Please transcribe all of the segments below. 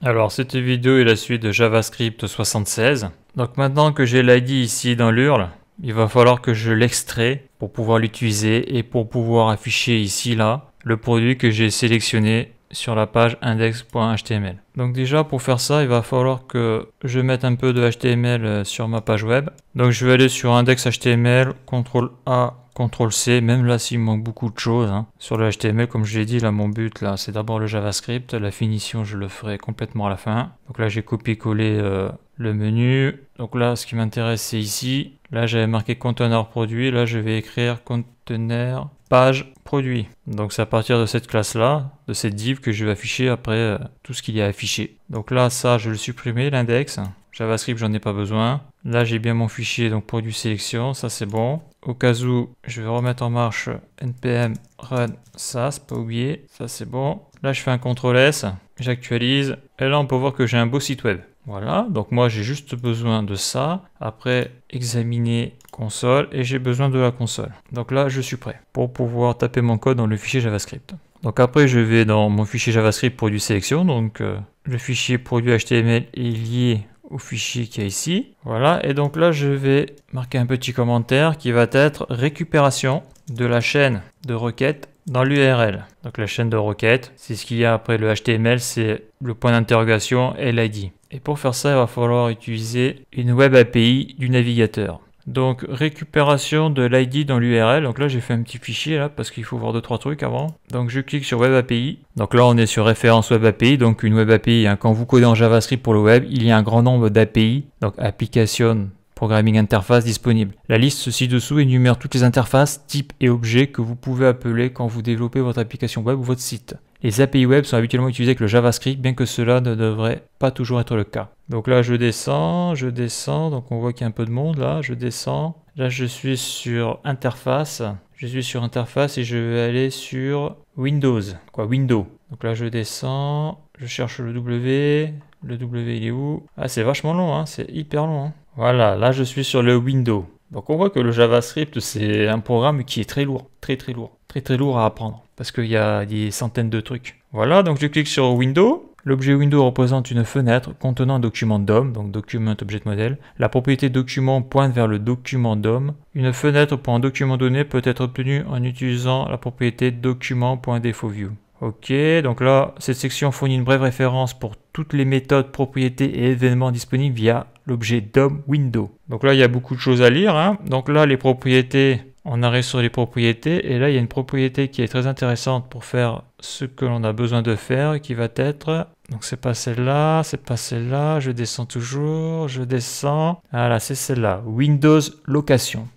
Alors cette vidéo est la suite de JavaScript 76. Donc maintenant que j'ai l'ID ici dans l'URL, il va falloir que je l'extrais pour pouvoir l'utiliser et pour pouvoir afficher ici là le produit que j'ai sélectionné sur la page index.html. Donc déjà pour faire ça, il va falloir que je mette un peu de HTML sur ma page web. Donc je vais aller sur index.html, CTRL A, CTRL C, même là s'il manque beaucoup de choses sur le HTML, comme je l'ai dit, là mon but là c'est d'abord le JavaScript, la finition je le ferai complètement à la fin. Donc là j'ai copié-collé le menu. Donc là ce qui m'intéresse c'est ici, là j'avais marqué conteneur produit, là je vais écrire conteneur page produit. Donc c'est à partir de cette classe là, de cette div que je vais afficher après tout ce qu'il y a affiché. Donc là ça je vais le supprimer, l'index. JavaScript j'en ai pas besoin. Là j'ai bien mon fichier donc produit sélection, ça c'est bon. Au cas où je vais remettre en marche npm run ça, c'est pas oublié, ça c'est bon. Là je fais un CTRL S, j'actualise et là on peut voir que j'ai un beau site web. Voilà, donc moi j'ai juste besoin de ça. Après examiner console et j'ai besoin de la console. Donc là je suis prêt pour pouvoir taper mon code dans le fichier JavaScript. Donc après je vais dans mon fichier JavaScript produit sélection. Donc le fichier produit HTML est lié au fichier qu'il y a ici. Voilà, et donc là je vais marquer un petit commentaire qui va être récupération de la chaîne de requête dans l'URL. Donc la chaîne de requête, c'est ce qu'il y a après le HTML, c'est le point d'interrogation et l'ID. Et pour faire ça, il va falloir utiliser une web API du navigateur. Donc récupération de l'ID dans l'URL. Donc là j'ai fait un petit fichier là parce qu'il faut voir 2-3 trucs avant. Donc je clique sur Web API. Donc là on est sur référence Web API. Donc une Web API, quand vous codez en JavaScript pour le web, il y a un grand nombre d'API. Donc Application Programming Interface disponible. La liste ci-dessous énumère toutes les interfaces, types et objets que vous pouvez appeler quand vous développez votre application web ou votre site. Les API web sont habituellement utilisées avec le JavaScript, bien que cela ne devrait pas toujours être le cas. Donc là je descends, donc on voit qu'il y a un peu de monde là, je descends. Là je suis sur interface, et je vais aller sur Windows, Windows. Donc là je descends, je cherche le W il est où? Ah c'est vachement long, c'est hyper long. Voilà, là je suis sur le Windows. Donc on voit que le JavaScript c'est un programme qui est très lourd, très lourd à apprendre. Parce qu'il y a des centaines de trucs. Voilà, donc je clique sur Windows. L'objet Windows représente une fenêtre contenant un document DOM, donc Document Object Model. La propriété document pointe vers le document DOM. Une fenêtre pour un document donné peut être obtenue en utilisant la propriété document.defaultView. Ok, donc là, cette section fournit une brève référence pour toutes les méthodes, propriétés et événements disponibles via l'objet DOM Windows. Donc là, il y a beaucoup de choses à lire. Donc là, les propriétés... On arrive sur les propriétés et là il y a une propriété qui est très intéressante pour faire ce que l'on a besoin de faire qui va être, donc c'est pas celle-là, je descends toujours, voilà c'est celle-là, Windows Location,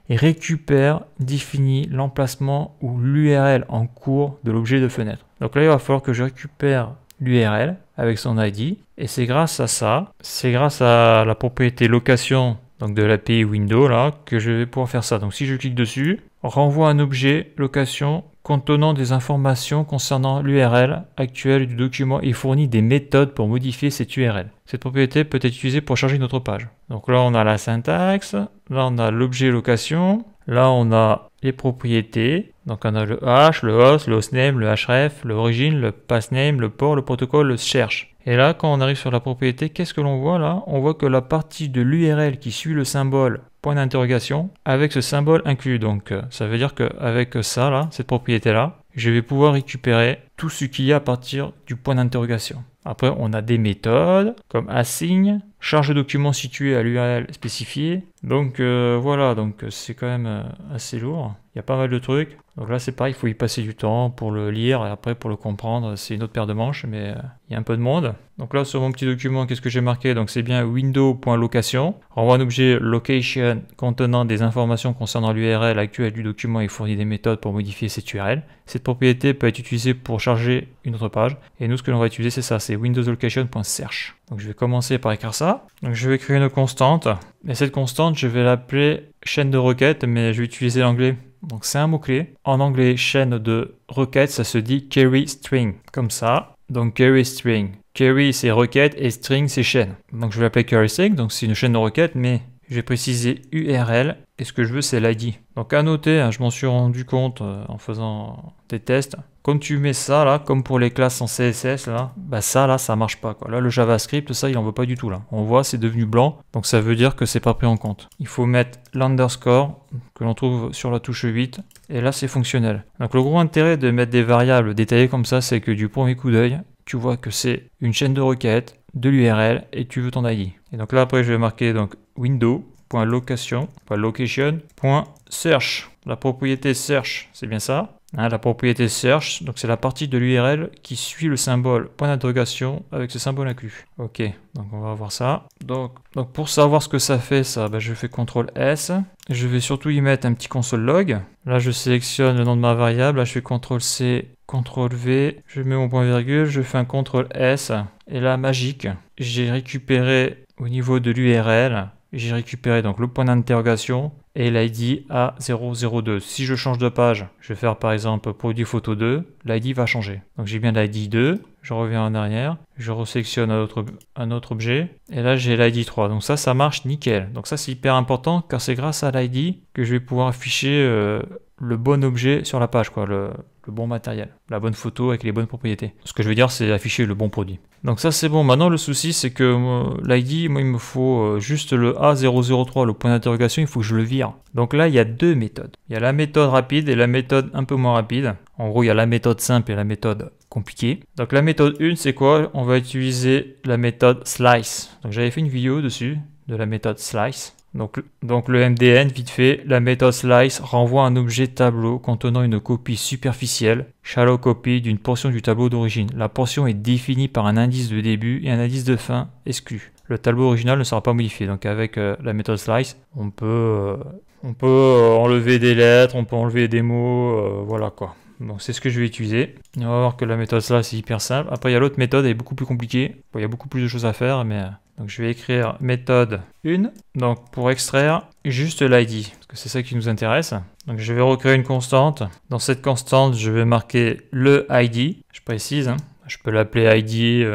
et récupère, définit l'emplacement ou l'URL en cours de l'objet de fenêtre. Donc là il va falloir que je récupère l'URL avec son ID et c'est grâce à ça, c'est grâce à la propriété location donc de l'API Windows là, que je vais pouvoir faire ça. Donc si je clique dessus, renvoie un objet location contenant des informations concernant l'URL actuelle du document et fournit des méthodes pour modifier cette URL. Cette propriété peut être utilisée pour charger notre page. Donc là on a la syntaxe, là on a l'objet location, là on a les propriétés, donc on a le hash, le host, le hostname, le href, l'origine, le passname, le port, le protocole, le cherche. Et là, quand on arrive sur la propriété, qu'est-ce que l'on voit là? On voit que la partie de l'URL qui suit le symbole point d'interrogation, avec ce symbole inclus. Donc ça veut dire qu'avec ça, là, cette propriété-là, je vais pouvoir récupérer tout ce qu'il y a à partir du point d'interrogation. Après, on a des méthodes comme assign, charge de document situé à l'URL spécifié. Donc voilà, donc c'est quand même assez lourd. Il y a pas mal de trucs. Donc là, c'est pareil, il faut y passer du temps pour le lire et après pour le comprendre, c'est une autre paire de manches, mais il y a un peu de monde. Donc là, sur mon petit document, qu'est-ce que j'ai marqué? Donc c'est bien window.location. Renvoie un objet location contenant des informations concernant l'URL actuelle du document et fournit des méthodes pour modifier cette URL. Cette propriété peut être utilisée pour charger une autre page. Et nous, ce que l'on va utiliser, c'est ça, c'est windowslocation.search. Donc je vais commencer par écrire ça. Donc je vais créer une constante. Et cette constante, je vais l'appeler chaîne de requêtes, mais je vais utiliser l'anglais. Donc c'est un mot-clé. En anglais, chaîne de requêtes, ça se dit query string. Comme ça. Donc query string. Query c'est requête et string c'est chaîne. Donc je vais l'appeler query string. Donc c'est une chaîne de requêtes, mais je vais préciser URL, et ce que je veux c'est l'ID. Donc à noter, hein, je m'en suis rendu compte en faisant des tests, quand tu mets ça là, comme pour les classes en CSS là, bah ça là, ça marche pas quoi. Là le JavaScript, ça il en veut pas du tout là. On voit c'est devenu blanc, donc ça veut dire que c'est pas pris en compte. Il faut mettre l'underscore, que l'on trouve sur la touche 8, et là c'est fonctionnel. Donc le gros intérêt de mettre des variables détaillées comme ça, c'est que du premier coup d'œil, tu vois que c'est une chaîne de requêtes, de l'URL, et tu veux ton ID. Et donc là après je vais marquer donc window.location.search. La propriété search, c'est bien ça. Hein, la propriété search, donc c'est la partie de l'URL qui suit le symbole point d'interrogation avec ce symbole inclus. Ok, donc on va voir ça. Donc pour savoir ce que ça fait, ça, bah, je fais CTRL S. Je vais surtout y mettre un petit console log. Là, je sélectionne le nom de ma variable. Là, je fais CTRL C, CTRL V. Je mets mon point virgule. Je fais un CTRL S. Et là, magique, j'ai récupéré au niveau de l'URL. J'ai récupéré donc le point d'interrogation et l'ID A002. Si je change de page, je vais faire par exemple produit photo 2, l'ID va changer. Donc j'ai bien l'ID 2, je reviens en arrière, je resélectionne un autre objet et là j'ai l'ID 3. Donc ça marche nickel. Donc ça c'est hyper important car c'est grâce à l'ID que je vais pouvoir afficher le bon objet sur la page, quoi, le bon matériel, la bonne photo avec les bonnes propriétés. Ce que je veux dire, c'est afficher le bon produit. Donc ça c'est bon. Maintenant le souci c'est que l'ID, moi il me faut juste le A003, le point d'interrogation, il faut que je le vire. Donc là il y a deux méthodes. Il y a la méthode rapide et la méthode un peu moins rapide. En gros il y a la méthode simple et la méthode compliquée. Donc la méthode 1 c'est quoi? On va utiliser la méthode slice. Donc j'avais fait une vidéo dessus de la méthode slice. Donc le MDN, vite fait, la méthode slice renvoie un objet tableau contenant une copie superficielle, shallow copy, d'une portion du tableau d'origine. La portion est définie par un indice de début et un indice de fin exclu. Le tableau original ne sera pas modifié. Donc avec la méthode slice, on peut enlever des lettres, on peut enlever des mots, voilà quoi. Donc c'est ce que je vais utiliser. On va voir que la méthode slice est hyper simple. Après il y a l'autre méthode, elle est beaucoup plus compliquée. Bon, il y a beaucoup plus de choses à faire, mais... Donc je vais écrire méthode 1, donc pour extraire juste l'ID, parce que c'est ça qui nous intéresse. Donc je vais recréer une constante. Dans cette constante, je vais marquer le ID, je précise, hein. Je peux l'appeler ID,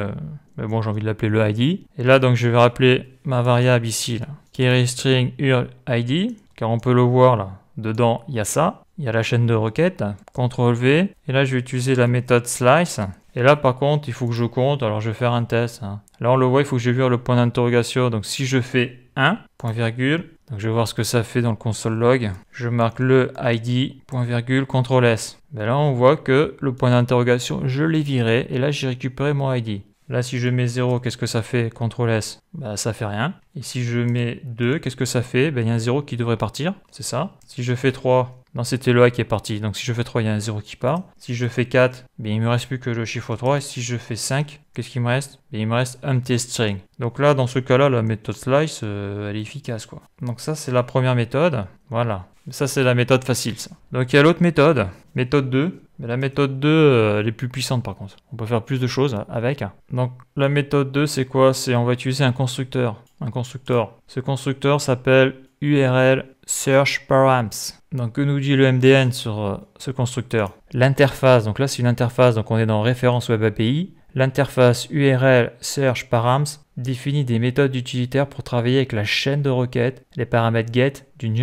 mais bon j'ai envie de l'appeler le ID. Et là donc je vais rappeler ma variable ici, là, qui est string URL ID, car on peut le voir là, dedans il y a ça, il y a la chaîne de requêtes, CTRL V, et là je vais utiliser la méthode slice. Et là par contre il faut que je compte, alors je vais faire un test, hein. Là on le voit, il faut que je vire le point d'interrogation, donc si je fais 1, point virgule, donc je vais voir ce que ça fait dans le console log, je marque le ID, point virgule, CTRL S. Ben là on voit que le point d'interrogation, je l'ai viré, et là j'ai récupéré mon ID. Là si je mets 0, qu'est-ce que ça fait? CTRL S, ben, ça fait rien. Et si je mets 2, qu'est-ce que ça fait? Ben, il y a un 0 qui devrait partir, c'est ça. Si je fais 3, non, c'était le A qui est parti. Donc si je fais 3, il y a un 0 qui part. Si je fais 4, ben, il ne me reste plus que le chiffre 3. Et si je fais 5, qu'est-ce qu'il me reste? Ben, il me reste empty string. Donc là, dans ce cas-là, la méthode slice, elle est efficace, quoi. Donc ça, c'est la première méthode. Voilà. Ça, c'est la méthode facile, ça. Donc il y a l'autre méthode, méthode 2. Mais la méthode 2, elle est plus puissante par contre. On peut faire plus de choses avec. Donc la méthode 2, c'est quoi? C'est on va utiliser un constructeur. Un constructeur. Ce constructeur s'appelle URL search params. Donc que nous dit le MDN sur ce constructeur? L'interface, donc là c'est une interface, donc on est dans référence web API. L'interface URL search params définit des méthodes utilitaires pour travailler avec la chaîne de requêtes, les paramètres get d'une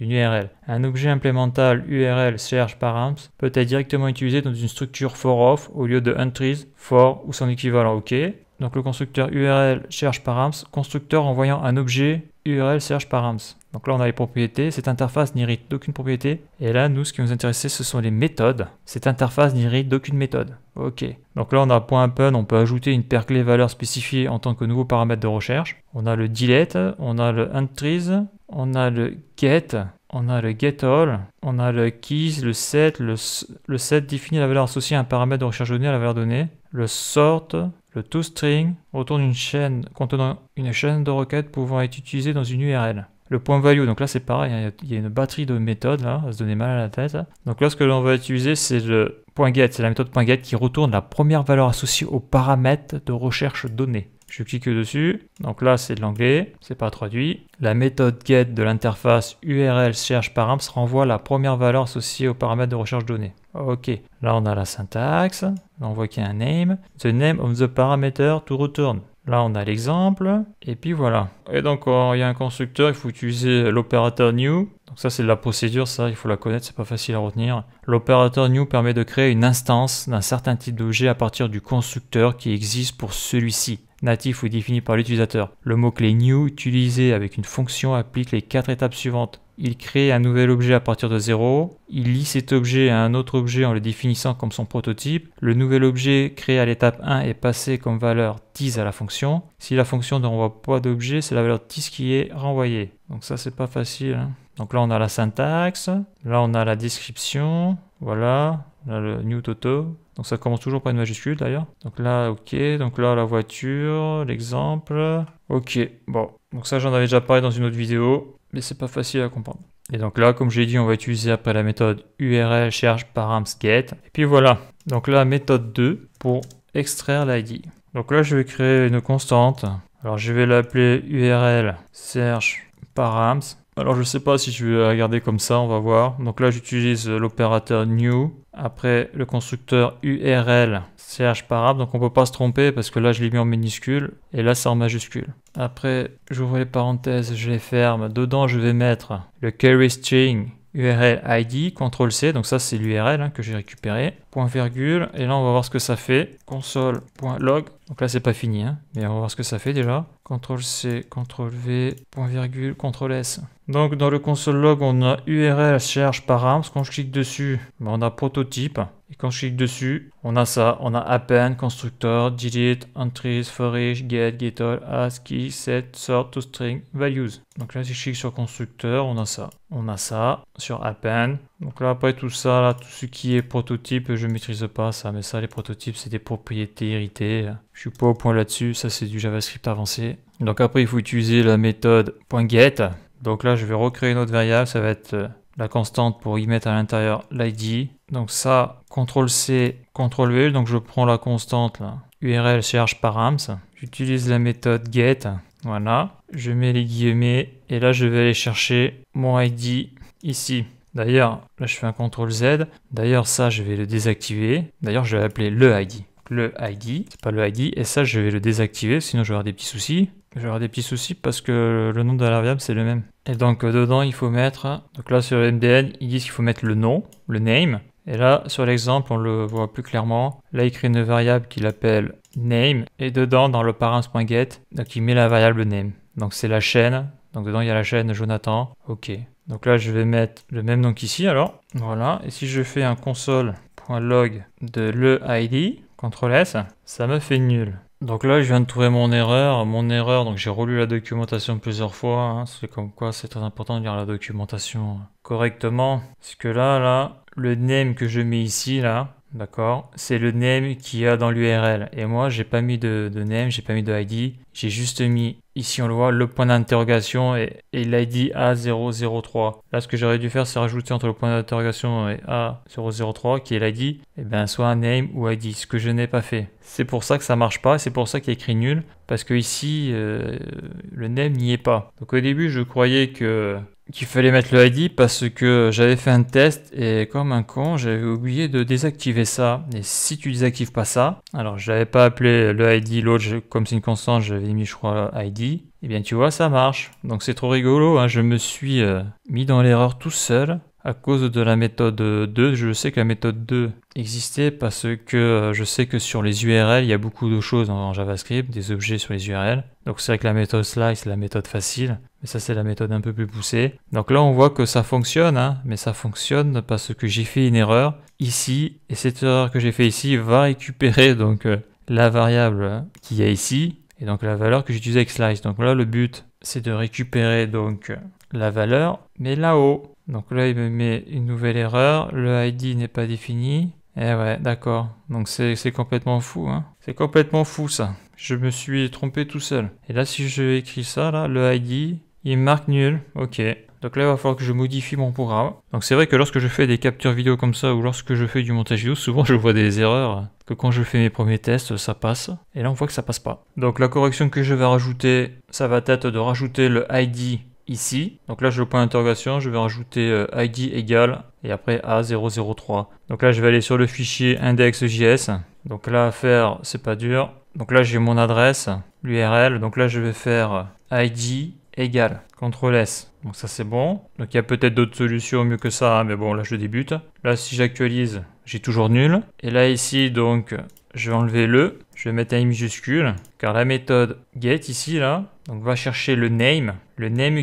URL. Un objet implémental URL search params peut être directement utilisé dans une structure for of au lieu de entries, for ou son équivalent. OK. Donc le constructeur URL search params, constructeur envoyant un objet URL search params. Donc là on a les propriétés, cette interface n'hérite d'aucune propriété. Et là nous ce qui nous intéressait ce sont les méthodes. Cette interface n'hérite d'aucune méthode. Ok. Donc là on a .append, on peut ajouter une paire clé valeur spécifiée en tant que nouveau paramètre de recherche. On a le delete, on a le entries, on a le get, on a le getAll, on a le keys, le set. Le set définit la valeur associée à un paramètre de recherche donnée à la valeur donnée. Le sort, le toString retourne une chaîne contenant une chaîne de requêtes pouvant être utilisée dans une URL. Le point value, donc là c'est pareil, hein, il y a une batterie de méthodes là, à se donner mal à la tête. Donc là ce que l'on va utiliser c'est le point get, c'est la méthode point get qui retourne la première valeur associée au paramètre de recherche donné. Je clique dessus, donc là c'est de l'anglais, c'est pas traduit. La méthode get de l'interface URL search params renvoie la première valeur associée au paramètre de recherche donné. Ok, là on a la syntaxe, là on voit qu'il y a un name. The name of the parameter to return. Là, on a l'exemple. Et puis voilà. Et donc, quand il y a un constructeur, il faut utiliser l'opérateur new. Donc ça, c'est de la procédure, ça, il faut la connaître, c'est pas facile à retenir. L'opérateur new permet de créer une instance d'un certain type d'objet à partir du constructeur qui existe pour celui-ci, natif ou défini par l'utilisateur. Le mot-clé new utilisé avec une fonction applique les 4 étapes suivantes. Il crée un nouvel objet à partir de 0. Il lie cet objet à un autre objet en le définissant comme son prototype. Le nouvel objet créé à l'étape 1 est passé comme valeur 10 à la fonction. Si la fonction ne renvoie pas d'objet, c'est la valeur 10 qui est renvoyée. Donc ça, c'est pas facile, hein. Donc là, on a la syntaxe. Là, on a la description. Voilà. Là, le new toto. Donc ça commence toujours par une majuscule d'ailleurs. Donc là, ok. Donc là, la voiture, l'exemple. Ok. Bon. Donc ça, j'en avais déjà parlé dans une autre vidéo. Mais c'est pas facile à comprendre. Et donc là, comme j'ai dit, on va utiliser après la méthode URL cherche params get. Et puis voilà. Donc là, méthode 2 pour extraire l'ID. Donc là, je vais créer une constante. Alors je vais l'appeler URL search params. Alors je sais pas si je vais la garder comme ça, on va voir. Donc là, j'utilise l'opérateur new. Après, le constructeur URL search params. Donc on peut pas se tromper parce que là, je l'ai mis en minuscule. Et là, c'est en majuscule. Après, j'ouvre les parenthèses, je les ferme. Dedans, je vais mettre le query string URL ID, CTRL-C. Donc ça, c'est l'URL que j'ai récupéré. Point virgule. Et là, on va voir ce que ça fait. Console.log. Donc là, c'est pas fini, hein, mais on va voir ce que ça fait déjà. CTRL-C, CTRL-V, point virgule, CTRL-S. Donc dans le console log, on a URL cherche params. Quand je clique dessus, on a prototype. Et quand je clique dessus, on a ça. On a append, constructor, delete, entries, for each, get, getAll, ask, key, set, sort, toString, values. Donc là, si je clique sur constructeur, on a ça. On a ça sur append. Donc là, après tout ça, là, tout ce qui est prototype, je ne maîtrise pas ça. Mais ça, les prototypes, c'est des propriétés héritées. Je suis pas au point là-dessus. Ça, c'est du JavaScript avancé. Donc après, il faut utiliser la méthode .get. Donc là, je vais recréer une autre variable. Ça va être la constante pour y mettre à l'intérieur l'ID. Donc ça, CTRL-C, CTRL-V. Donc je prends la constante là, URL cherche params. J'utilise la méthode get. Voilà. Je mets les guillemets. Et là, je vais aller chercher mon ID ici. D'ailleurs, là, je fais un CTRL-Z. D'ailleurs, ça, je vais le désactiver. D'ailleurs, je vais l'appeler le ID. Le ID, c'est pas le ID. Et ça, je vais le désactiver, sinon je vais avoir des petits soucis. Je vais avoir des petits soucis parce que le nom de la variable, c'est le même. Et donc, dedans, il faut mettre... Donc là, sur MDN, ils disent qu'il faut mettre le nom, le name. Et là, sur l'exemple, on le voit plus clairement. Là, il crée une variable qu'il appelle name. Et dedans, dans le params.get, donc il met la variable name. Donc, c'est la chaîne. Donc, dedans, il y a la chaîne Jonathan. OK. Donc là, je vais mettre le même nom qu'ici, alors. Voilà. Et si je fais un console.log de le ID, CTRL-S, ça me fait nul. Donc là, je viens de trouver mon erreur. Donc j'ai relu la documentation plusieurs fois. Hein. C'est comme quoi c'est très important de lire la documentation correctement. Parce que là, le name que je mets ici, là, d'accord, c'est le name qu'il y a dans l'URL. Et moi, j'ai pas mis de name, j'ai pas mis de ID. J'ai juste mis, ici on le voit, le point d'interrogation et l'ID A003. Là, ce que j'aurais dû faire, c'est rajouter entre le point d'interrogation et A003, qui est l'ID, et bien soit un name ou ID, ce que je n'ai pas fait. C'est pour ça que ça marche pas, et c'est pour ça qu'il y a écrit nul, parce que ici, le name n'y est pas. Donc au début, je croyais qu'il fallait mettre le ID parce que j'avais fait un test et comme un con, j'avais oublié de désactiver ça. Et si tu désactives pas ça, alors je l'avais pas appelé le ID, l'autre comme c'est une constante, j'avais mis je crois ID. Et bien tu vois, ça marche. Donc c'est trop rigolo, hein. Je me suis mis dans l'erreur tout seul à cause de la méthode 2. Je sais que la méthode 2 existait parce que je sais que sur les URL, il y a beaucoup de choses en JavaScript, des objets sur les URL. Donc c'est vrai que la méthode slice, c'est la méthode facile, mais ça c'est la méthode un peu plus poussée. Donc là on voit que ça fonctionne, hein, mais ça fonctionne parce que j'ai fait une erreur ici, et cette erreur que j'ai fait ici va récupérer donc la variable qu'il y a ici, et donc la valeur que j'utilise avec slice. Donc là le but c'est de récupérer donc la valeur, mais là-haut. Donc là il me met une nouvelle erreur, le ID n'est pas défini. Eh ouais, d'accord. Donc c'est complètement fou, hein. C'est complètement fou ça. Je me suis trompé tout seul. Et là, si je écris ça, là, le ID, il marque nul. Ok. Donc là, il va falloir que je modifie mon programme. Donc c'est vrai que lorsque je fais des captures vidéo comme ça, ou lorsque je fais du montage vidéo, souvent je vois des erreurs. Que quand je fais mes premiers tests, ça passe. Et là, on voit que ça passe pas. Donc la correction que je vais rajouter, ça va être de rajouter le ID ici. Donc là, j'ai le point d'interrogation, je vais rajouter ID égale et après A003. Donc là, je vais aller sur le fichier index.js. Donc là, à faire, c'est pas dur. Donc là j'ai mon adresse, l'URL. Donc là je vais faire ID égale CTRL S. Donc ça c'est bon. Donc il y a peut-être d'autres solutions mieux que ça, hein, mais bon là je débute. Là si j'actualise, j'ai toujours nul. Et là ici donc je vais enlever le, je vais mettre un i majuscule, car la méthode get ici là, donc va chercher le name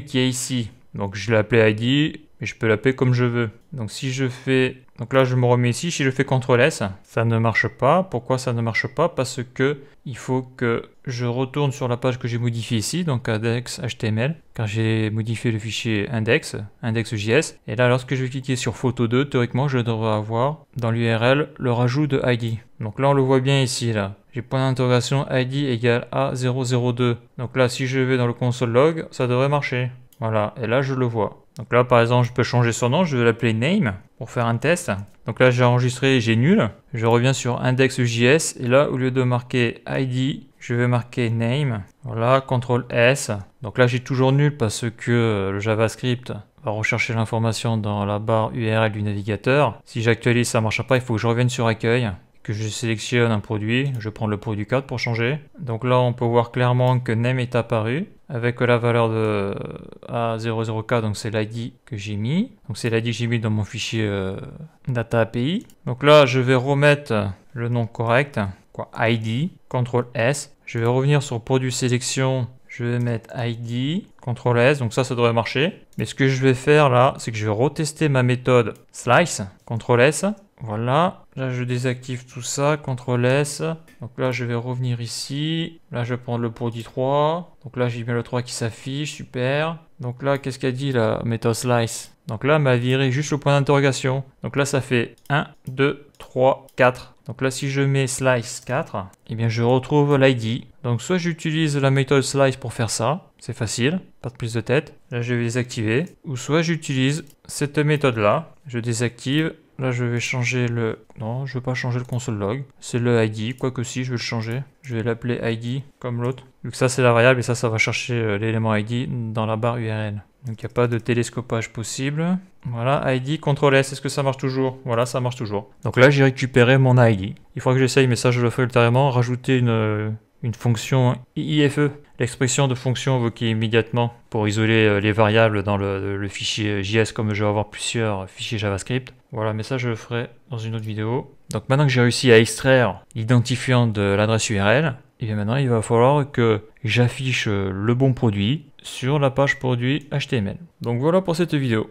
qui est ici. Donc je l'ai appelé ID, mais je peux l'appeler comme je veux. Donc si je fais, donc là je me remets ici, si je fais CTRL S, ça ne marche pas. Pourquoi ça ne marche pas? Parce que il faut que je retourne sur la page que j'ai modifiée ici, donc index HTML, car j'ai modifié le fichier index.js. Et là lorsque je vais cliquer sur photo 2, théoriquement je devrais avoir dans l'URL le rajout de ID. Donc là on le voit bien ici là. J'ai point d'interrogation ID égale A002. Donc là si je vais dans le console log, ça devrait marcher. Voilà, et là je le vois. Donc là par exemple je peux changer son nom, je vais l'appeler name pour faire un test. Donc là j'ai enregistré, j'ai nul. Je reviens sur index.js et là au lieu de marquer ID, je vais marquer name. Voilà, CTRL S. Donc là j'ai toujours nul parce que le JavaScript va rechercher l'information dans la barre URL du navigateur. Si j'actualise ça ne marche pas, il faut que je revienne sur accueil, que je sélectionne un produit, je prends le produit 4 pour changer. Donc là on peut voir clairement que name est apparu avec la valeur de A00K, donc c'est l'ID que j'ai mis. Donc c'est l'ID que j'ai mis dans mon fichier data API. Donc là je vais remettre le nom correct, quoi, ID, CTRL S. Je vais revenir sur produit sélection, je vais mettre ID, CTRL S, donc ça devrait marcher. Mais ce que je vais faire là, c'est que je vais retester ma méthode slice, CTRL S. Voilà, là je désactive tout ça, CTRL S. Donc là je vais revenir ici, là je vais prendre le produit 3. Donc là j'ai bien le 3 qui s'affiche, super. Donc là qu'est-ce qu'a dit la méthode slice? Donc là elle m'a viré juste le point d'interrogation. Donc là ça fait 1, 2, 3, 4. Donc là si je mets slice 4, eh bien je retrouve l'ID. Donc soit j'utilise la méthode slice pour faire ça, c'est facile, pas de prise de tête. Là je vais désactiver. Ou soit j'utilise cette méthode là, je désactive. Là, je vais changer le... Non, je ne veux pas changer le console log. C'est le ID, quoique si, je vais le changer. Je vais l'appeler ID, comme l'autre. Vu que ça, c'est la variable, et ça va chercher l'élément ID dans la barre URL. Donc, il n'y a pas de télescopage possible. Voilà, ID, CTRL S, est-ce que ça marche toujours? Voilà, ça marche toujours. Donc là, j'ai récupéré mon ID. Il faudra que j'essaye, mais ça, je le ferai ultérieurement. Rajouter une fonction IIFE, l'expression de fonction invoquée immédiatement pour isoler les variables dans le fichier JS, comme je vais avoir plusieurs fichiers JavaScript. Voilà, mais ça je le ferai dans une autre vidéo. Donc maintenant que j'ai réussi à extraire l'identifiant de l'adresse URL, et bien maintenant il va falloir que j'affiche le bon produit sur la page produit HTML. Donc voilà pour cette vidéo.